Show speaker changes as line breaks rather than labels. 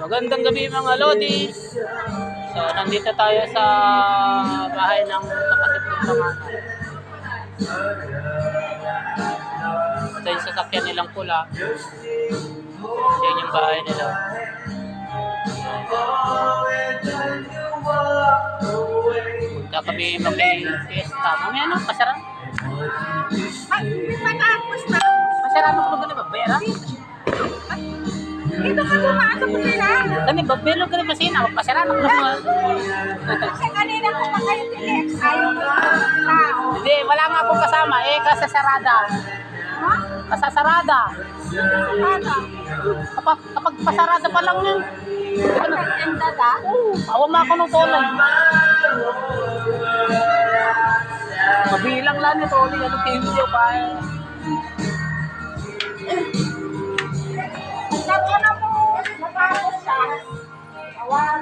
Magandang gabi mga Lodi. So, nandito tayo sa bahay ng kapatid kong panganay. Ito yung sasakyan nilang pula. Yan yung bahay nila. Punta kami mag-fiesta. Mamaya ano? Pasarap?
Hindi pa tapos na.
Pasarap ako mag-ano ba? Pera?
Dito ka pumasok ko sila.
Kami, bagbelo ka rin masina. Pasarap ako mga...
Kasi kanina ko pa kayo tinex. Ayaw ko tao.
Hindi, wala nga akong kasama. Kasasarada.
Ha?
Kasasarada.
Ano?
Kapag pasarada pa lang yun.
Nagtenda da?
Awa mo ako ng tolay. Mabilang lang ito. Ano video pa eh.
Sabi ko na po, matapos siya. Awan.